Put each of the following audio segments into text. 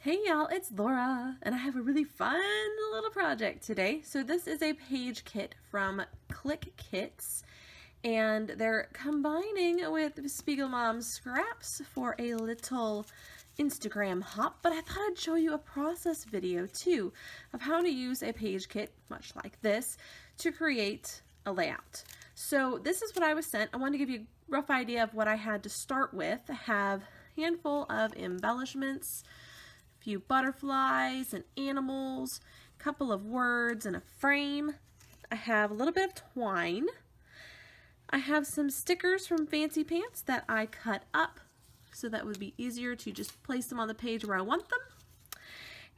Hey y'all, it's Laura, and I have a really fun little project today. So this is a page kit from Click Kits, and they're combining with Spiegel Mom's scraps for a little Instagram hop, but I thought I'd show you a process video too of how to use a page kit, much like this, to create a layout. So this is what I was sent. I wanted to give you a rough idea of what I had to start with. I have a handful of embellishments, few butterflies and animals, a couple of words and a frame. I have a little bit of twine. I have some stickers from Fancy Pants that I cut up so that would be easier to just place them on the page where I want them.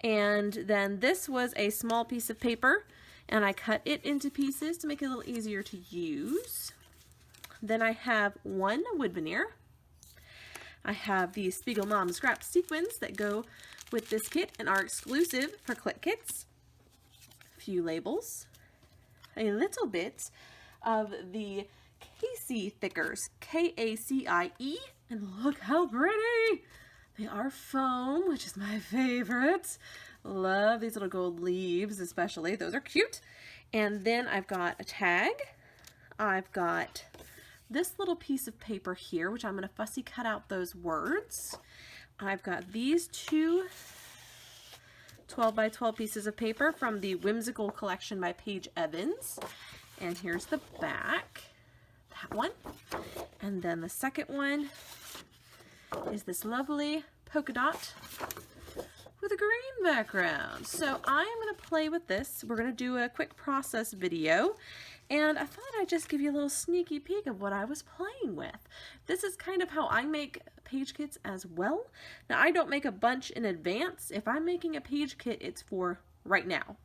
And then this was a small piece of paper and I cut it into pieces to make it a little easier to use. Then I have one wood veneer. I have the Spiegel Mom scrap sequins that go with this kit and are exclusive for Click Kits. A few labels. A little bit of the Casey thickers, K-A-C-I-E, and look how pretty! They are foam, which is my favorite. Love these little gold leaves especially, those are cute. And then I've got a tag. I've got this little piece of paper here, which I'm going to fussy cut out those words. I've got these two 12 by 12 pieces of paper from the Whimsical collection by Paige Evans. And here's the back, that one. And then the second one is this lovely polka dot with a green background. So I am going to play with this. We're going to do a quick process video. And I thought I'd just give you a little sneaky peek of what I was playing with. This is kind of how I make page kits as well. Now, I don't make a bunch in advance. If I'm making a page kit, it's for right now.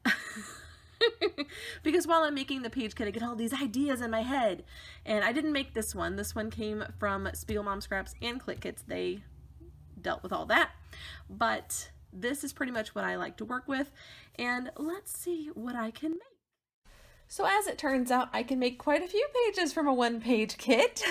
Because while I'm making the page kit, I get all these ideas in my head. And I didn't make this one. This one came from Spiegel Mom Scraps and Click Kits. They dealt with all that. But this is pretty much what I like to work with. And let's see what I can make. So as it turns out, I can make quite a few pages from a one-page kit.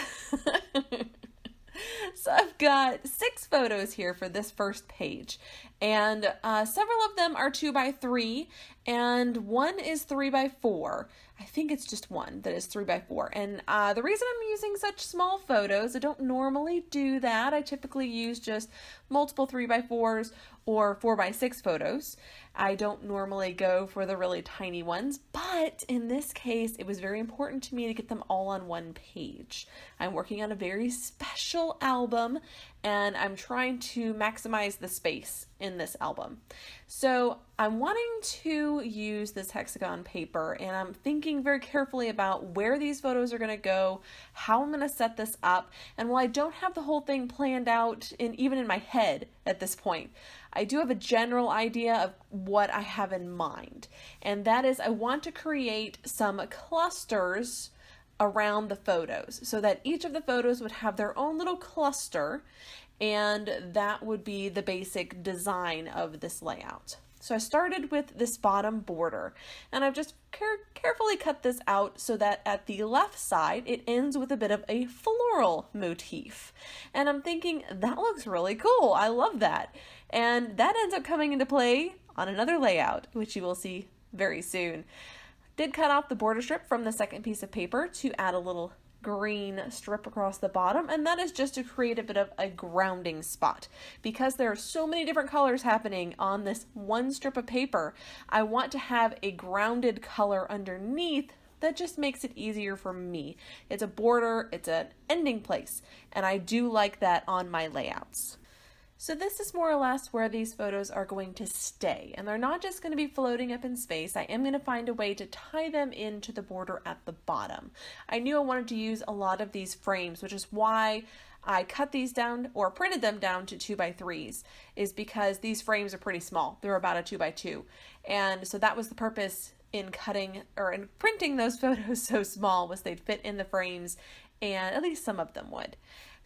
So I've got 6 photos here for this first page, and several of them are 2 by 3, and one is 3 by 4. I think it's just one that is 3 by 4. And the reason I'm using such small photos, I don't normally do that. I typically use just multiple 3 by 4s or 4 by 6 photos. I don't normally go for the really tiny ones, but in this case, it was very important to me to get them all on one page. I'm working on a very special album, and I'm trying to maximize the space in this album. So I'm wanting to use this hexagon paper, and I'm thinking very carefully about where these photos are going to go, how I'm going to set this up, and while I don't have the whole thing planned out even in my head at this point, I do have a general idea of what I have in mind, and that is I want to create some clusters around the photos so that each of the photos would have their own little cluster, and that would be the basic design of this layout. So I started with this bottom border, and I've just carefully cut this out so that at the left side it ends with a bit of a floral motif. And I'm thinking that looks really cool. I love that. And that ends up coming into play on another layout, which you will see very soon. Did cut off the border strip from the second piece of paper to add a little green strip across the bottom, and that is just to create a bit of a grounding spot. Because there are so many different colors happening on this one strip of paper, I want to have a grounded color underneath that just makes it easier for me. It's a border, it's an ending place, and I do like that on my layouts. So this is more or less where these photos are going to stay, and they're not just going to be floating up in space. I am going to find a way to tie them into the border at the bottom. I knew I wanted to use a lot of these frames, which is why I cut these down or printed them down to 2 by 3s, is because these frames are pretty small. They're about a 2 by 2. And so that was the purpose in cutting or in printing those photos so small, was they'd fit in the frames, and at least some of them would.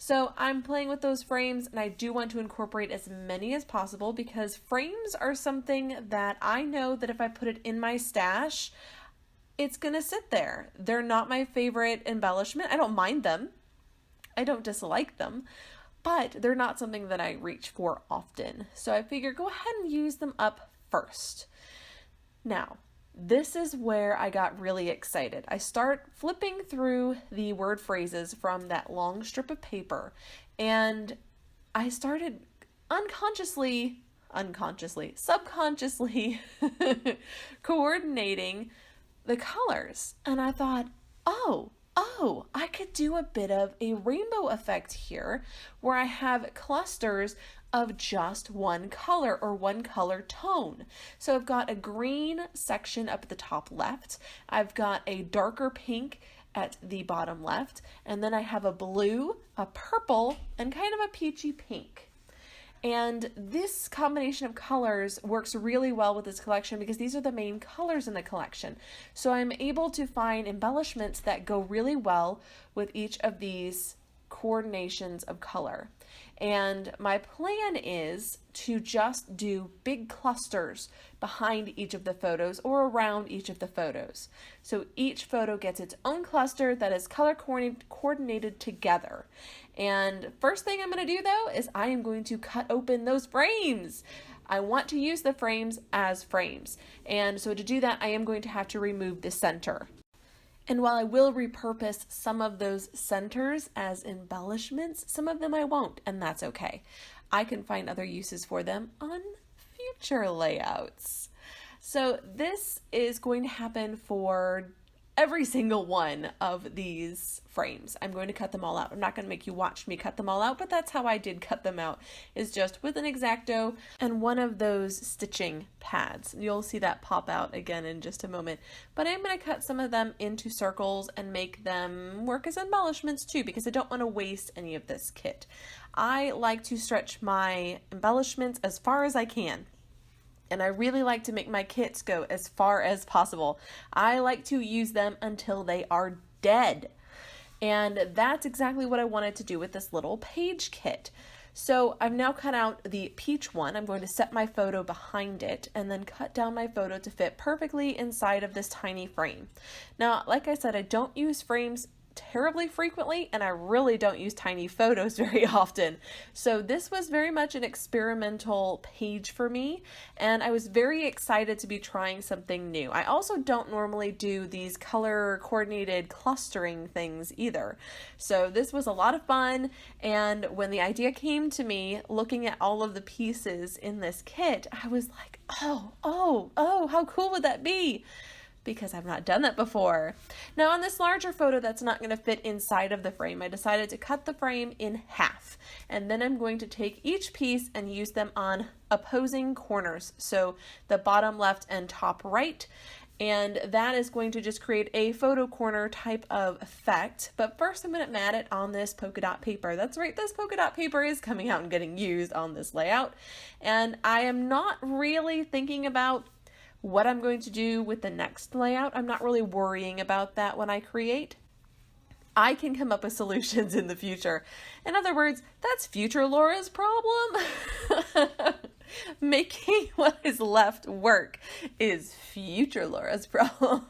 So I'm playing with those frames, and I do want to incorporate as many as possible because frames are something that I know that if I put it in my stash, it's gonna sit there. They're not my favorite embellishment. I don't mind them. I don't dislike them, but they're not something that I reach for often. So I figure go ahead and use them up first. Now, this is where I got really excited. I start flipping through the word phrases from that long strip of paper, and I started subconsciously coordinating the colors. And I thought, oh, I could do a bit of a rainbow effect here where I have clusters of just one color or one color tone. So I've got a green section up at the top left. I've got a darker pink at the bottom left. And then I have a blue, a purple, and kind of a peachy pink. And this combination of colors works really well with this collection because these are the main colors in the collection. So I'm able to find embellishments that go really well with each of these coordinations of color. And my plan is to just do big clusters behind each of the photos or around each of the photos. So each photo gets its own cluster that is color coordinated together. And first thing I'm going to do though is I am going to cut open those frames. I want to use the frames as frames. And so to do that, I am going to have to remove the center. And while I will repurpose some of those centers as embellishments, some of them I won't, and that's okay. I can find other uses for them on future layouts. So this is going to happen for every single one of these frames. I'm going to cut them all out. I'm not going to make you watch me cut them all out, but that's how I did cut them out, is just with an X-Acto and one of those stitching pads. You'll see that pop out again in just a moment. But I'm going to cut some of them into circles and make them work as embellishments too, because I don't want to waste any of this kit. I like to stretch my embellishments as far as I can. And I really like to make my kits go as far as possible. I like to use them until they are dead. And that's exactly what I wanted to do with this little page kit. So I've now cut out the peach one. I'm going to set my photo behind it and then cut down my photo to fit perfectly inside of this tiny frame. Now, like I said, I don't use frames terribly frequently, and I really don't use tiny photos very often. So this was very much an experimental page for me, and I was very excited to be trying something new. I also don't normally do these color coordinated clustering things either. So this was a lot of fun, and when the idea came to me, looking at all of the pieces in this kit, I was like, oh, how cool would that be? Because I've not done that before. Now on this larger photo that's not going to fit inside of the frame, I decided to cut the frame in half. And then I'm going to take each piece and use them on opposing corners. So the bottom left and top right. And that is going to just create a photo corner type of effect. But first I'm going to mat it on this polka dot paper. That's right, this polka dot paper is coming out and getting used on this layout. And I am not really thinking about what I'm going to do with the next layout. I'm not really worrying about that when I create. I can come up with solutions in the future. In other words, that's future Laura's problem. Making what is left work is future Laura's problem.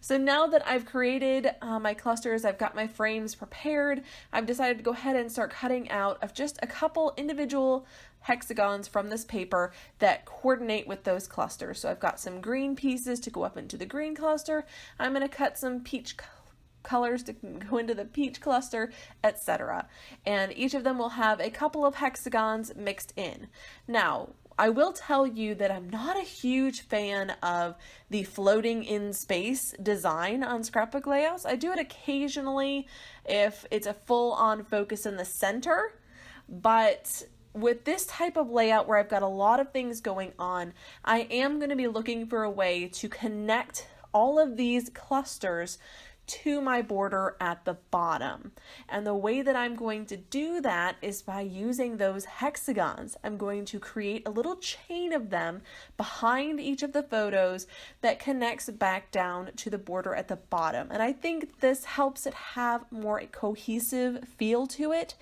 So now that I've created my clusters, I've got my frames prepared, I've decided to go ahead and start cutting out of just a couple individual hexagons from this paper that coordinate with those clusters. So I've got some green pieces to go up into the green cluster. I'm going to cut some peach colors to go into the peach cluster, etc. And each of them will have a couple of hexagons mixed in. Now, I will tell you that I'm not a huge fan of the floating in space design on scrapbook layouts. I do it occasionally if it's a full-on focus in the center, but with this type of layout where I've got a lot of things going on, I am going to be looking for a way to connect all of these clusters to my border at the bottom. And the way that I'm going to do that is by using those hexagons. I'm going to create a little chain of them behind each of the photos that connects back down to the border at the bottom. And I think this helps it have more cohesive feel to it.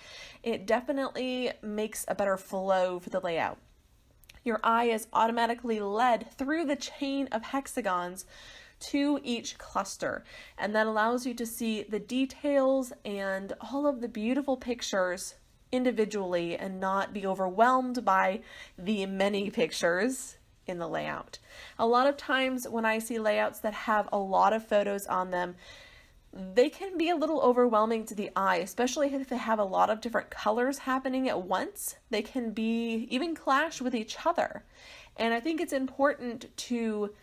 It definitely makes a better flow for the layout. Your eye is automatically led through the chain of hexagons to each cluster. And that allows you to see the details and all of the beautiful pictures individually and not be overwhelmed by the many pictures in the layout. A lot of times when I see layouts that have a lot of photos on them, they can be a little overwhelming to the eye, especially if they have a lot of different colors happening at once. They can be even clash with each other. And I think it's important to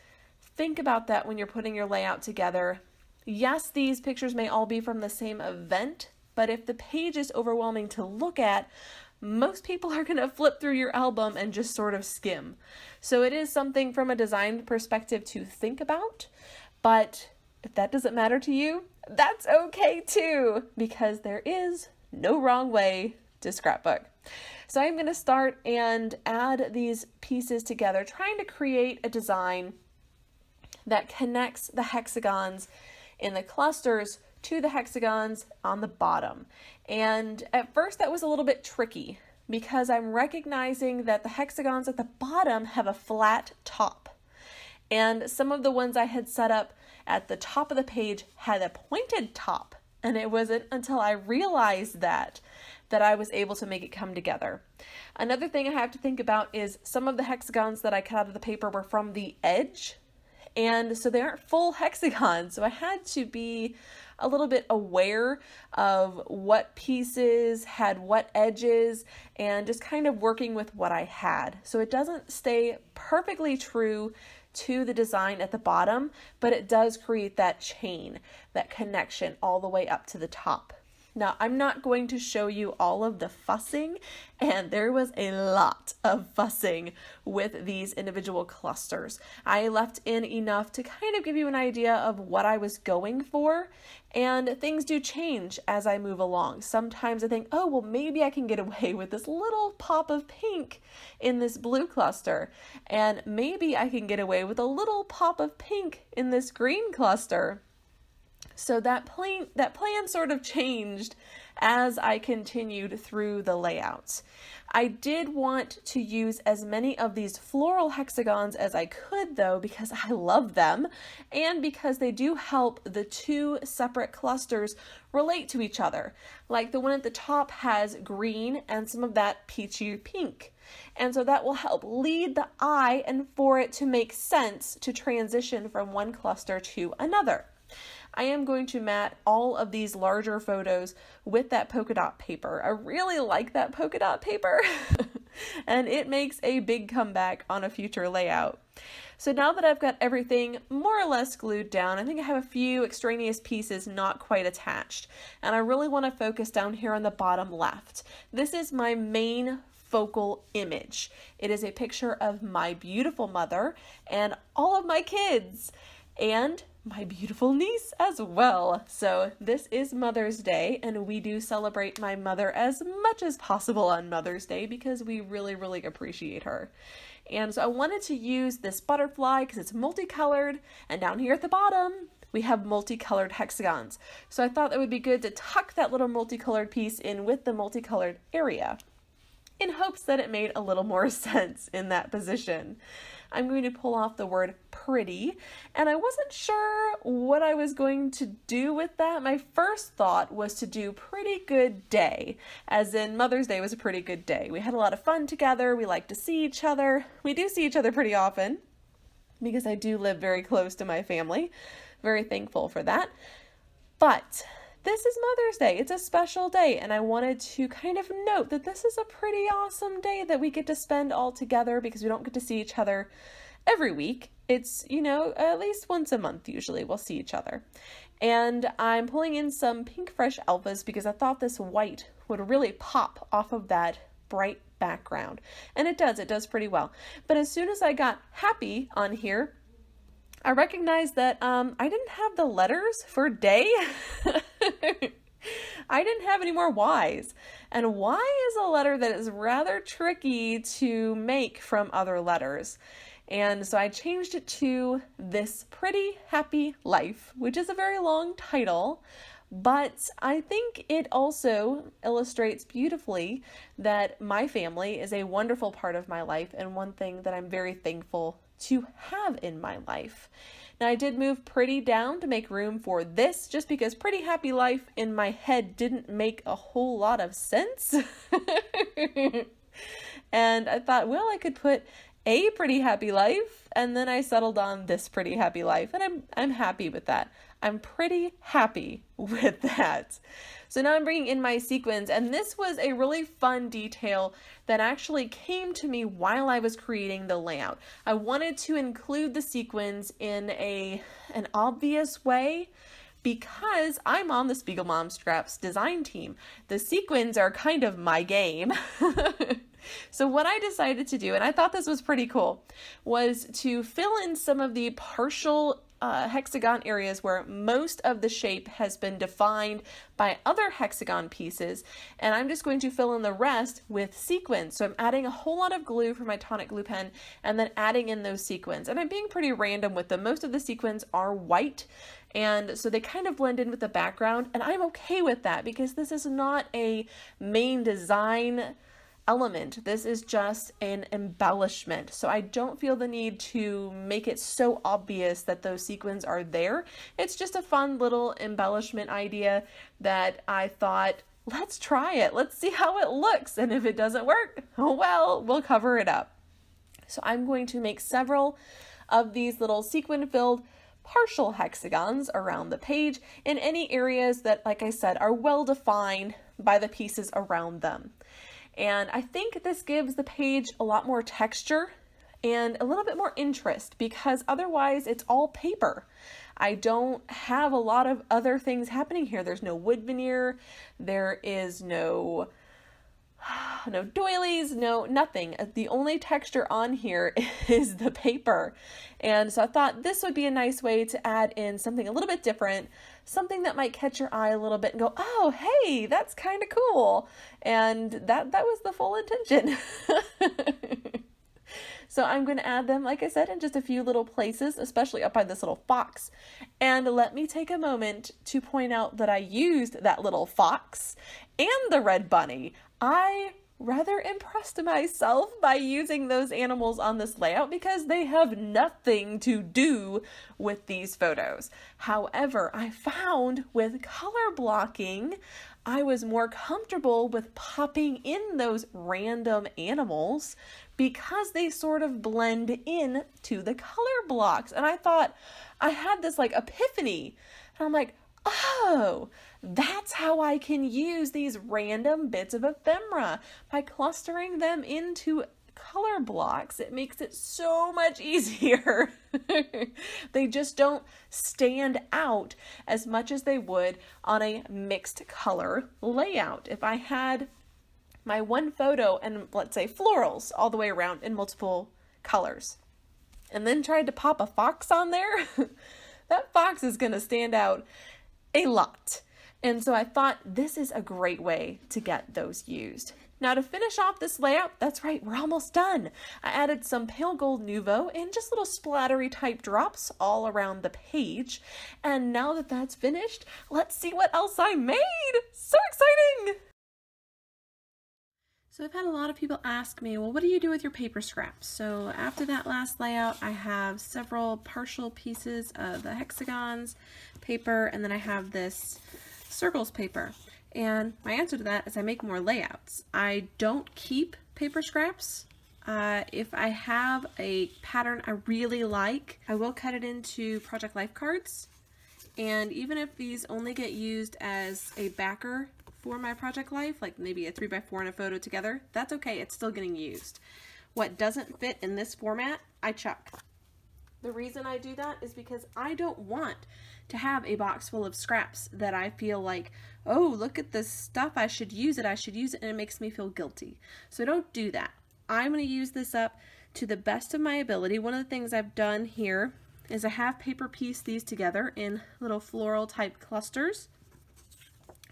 think about that when you're putting your layout together. Yes, these pictures may all be from the same event, but if the page is overwhelming to look at, most people are going to flip through your album and just sort of skim. So it is something from a design perspective to think about, but if that doesn't matter to you, that's okay too, because there is no wrong way to scrapbook. So I'm going to start and add these pieces together, trying to create a design that connects the hexagons in the clusters to the hexagons on the bottom. And at first that was a little bit tricky because I'm recognizing that the hexagons at the bottom have a flat top. And some of the ones I had set up at the top of the page had a pointed top. And it wasn't until I realized that I was able to make it come together. Another thing I have to think about is some of the hexagons that I cut out of the paper were from the edge. And so they aren't full hexagons. So I had to be a little bit aware of what pieces had what edges and just kind of working with what I had. So it doesn't stay perfectly true to the design at the bottom, but it does create that chain, that connection all the way up to the top. Now, I'm not going to show you all of the fussing, and there was a lot of fussing with these individual clusters. I left in enough to kind of give you an idea of what I was going for, and things do change as I move along. Sometimes I think, oh, well, maybe I can get away with this little pop of pink in this blue cluster, and maybe I can get away with a little pop of pink in this green cluster. So that plan sort of changed as I continued through the layouts. I did want to use as many of these floral hexagons as I could though, because I love them and because they do help the two separate clusters relate to each other. Like the one at the top has green and some of that peachy pink. And so that will help lead the eye and for it to make sense to transition from one cluster to another. I am going to mat all of these larger photos with that polka dot paper. I really like that polka dot paper and it makes a big comeback on a future layout. So now that I've got everything more or less glued down, I think I have a few extraneous pieces not quite attached. And I really want to focus down here on the bottom left. This is my main focal image. It is a picture of my beautiful mother and all of my kids. And my beautiful niece as well. So this is Mother's Day, and we do celebrate my mother as much as possible on Mother's Day because we really, really appreciate her. And so I wanted to use this butterfly because it's multicolored, and down here at the bottom, we have multicolored hexagons. So I thought that would be good to tuck that little multicolored piece in with the multicolored area in hopes that it made a little more sense in that position. I'm going to pull off the word pretty, and I wasn't sure what I was going to do with that. My first thought was to do pretty good day, as in Mother's Day was a pretty good day. We had a lot of fun together. We like to see each other. We do see each other pretty often because I do live very close to my family. Very thankful for that. But this is Mother's Day. It's a special day, and I wanted to kind of note that this is a pretty awesome day that we get to spend all together because we don't get to see each other every week. It's, at least once a month usually we'll see each other. And I'm pulling in some Pink Fresh Alphas because I thought this white would really pop off of that bright background. And it does pretty well. But as soon as I got happy on here, I recognized that I didn't have the letters for day. I didn't have any more Y's. And Y is a letter that is rather tricky to make from other letters. And so I changed it to This Pretty Happy Life, which is a very long title. But I think it also illustrates beautifully that my family is a wonderful part of my life and one thing that I'm very thankful to have in my life. Now I did move Pretty down to make room for this, just because Pretty Happy Life in my head didn't make a whole lot of sense. And I thought, well, I could put a Pretty Happy Life, and then I settled on this Pretty Happy Life, and I'm happy with that. I'm pretty happy with that. So now I'm bringing in my sequins, and this was a really fun detail that actually came to me while I was creating the layout. I wanted to include the sequins in an obvious way because I'm on the Spiegel Mom Scraps design team. The sequins are kind of my game. So what I decided to do, and I thought this was pretty cool, was to fill in some of the partial hexagon areas where most of the shape has been defined by other hexagon pieces, and I'm just going to fill in the rest with sequins. So I'm adding a whole lot of glue for my tonic glue pen and then adding in those sequins, and I'm being pretty random with them. Most of the sequins are white, and so they kind of blend in with the background, and I'm okay with that because this is not a main design element. This is just an embellishment. So I don't feel the need to make it so obvious that those sequins are there. It's just a fun little embellishment idea that I thought, let's try it. Let's see how it looks. And if it doesn't work, oh well, we'll cover it up. So I'm going to make several of these little sequin-filled partial hexagons around the page in any areas that, like I said, are well defined by the pieces around them. And I think this gives the page a lot more texture and a little bit more interest, because otherwise it's all paper. I don't have a lot of other things happening here. There's no wood veneer, there is no doilies, nothing. The only texture on here is the paper. And so I thought this would be a nice way to add in something a little bit different, something that might catch your eye a little bit and go, oh, hey, that's kind of cool. And that was the full intention. So I'm going to add them, like I said, in just a few little places, especially up by this little fox. And let me take a moment to point out that I used that little fox and the red bunny. I rather impressed myself by using those animals on this layout because they have nothing to do with these photos. However, I found with color blocking, I was more comfortable with popping in those random animals because they sort of blend in to the color blocks. And I thought, I had this like epiphany, and I'm like, oh, that's how I can use these random bits of ephemera. By clustering them into color blocks, it makes it so much easier. They just don't stand out as much as they would on a mixed color layout. If I had my one photo and, let's say, florals all the way around in multiple colors, and then tried to pop a fox on there, that fox is going to stand out a lot. And so I thought this is a great way to get those used. Now to finish off this layout, that's right, we're almost done. I added some pale gold Nouveau and just little splattery type drops all around the page. And now that that's finished, let's see what else I made. So exciting! So I've had a lot of people ask me, well, what do you do with your paper scraps? So after that last layout, I have several partial pieces of the hexagons paper, and then I have this circles paper. And my answer to that is I make more layouts. I don't keep paper scraps. If I have a pattern I really like, I will cut it into Project Life cards. And even if these only get used as a backer for my Project Life, like maybe a 3x4 and a photo together, that's okay, it's still getting used. What doesn't fit in this format, I chuck. The reason I do that is because I don't want to have a box full of scraps that I feel like, oh, look at this stuff, I should use it, and it makes me feel guilty. So don't do that. I'm going to use this up to the best of my ability. One of the things I've done here is I have paper pieced these together in little floral type clusters.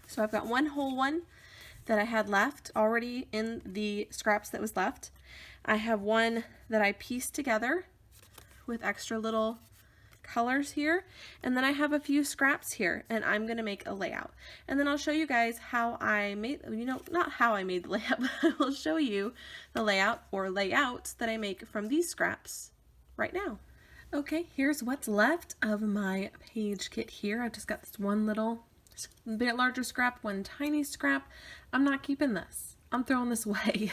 So I've got one whole one that I had left already in the scraps that was left. I have one that I pieced together with extra little colors here, and then I have a few scraps here, and I'm going to make a layout. And then I'll show you guys how I made, not how I made the layout, but I will show you the layout or layouts that I make from these scraps right right now. Okay, here's what's left of my page kit here. I've just got this one little bit larger scrap, one tiny scrap. I'm not keeping this. I'm throwing this away.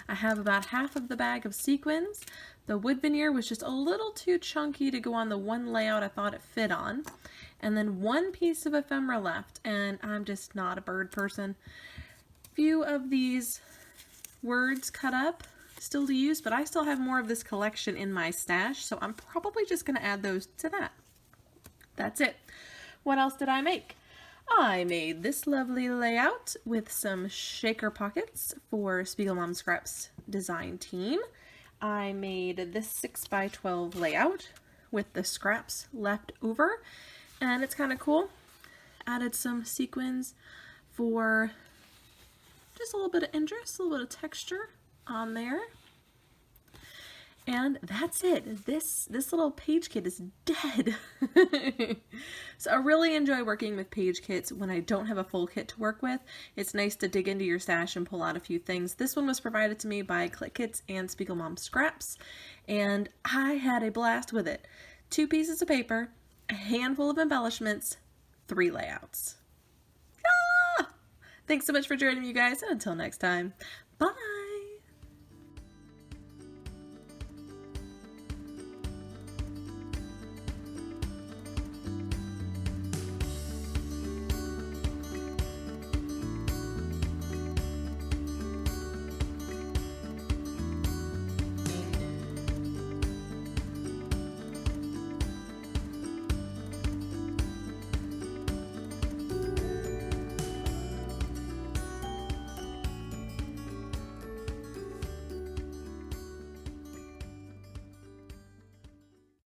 I have about half of the bag of sequins. The wood veneer was just a little too chunky to go on the one layout I thought it fit on. And then one piece of ephemera left, and I'm just not a bird person. Few of these words cut up still to use, but I still have more of this collection in my stash, so I'm probably just going to add those to that. That's it. What else did I make? I made this lovely layout with some shaker pockets for Spiegel Mom Scraps design team. I made this 6x12 layout with the scraps left over, and it's kind of cool. Added some sequins for just a little bit of interest, a little bit of texture on there. And that's it. This little page kit is dead. So I really enjoy working with page kits when I don't have a full kit to work with. It's nice to dig into your stash and pull out a few things. This one was provided to me by Click Kits and Spiegel Mom Scraps, and I had a blast with it. 2 pieces of paper, a handful of embellishments, 3 layouts. Ah! Thanks so much for joining me, you guys, and until next time, bye!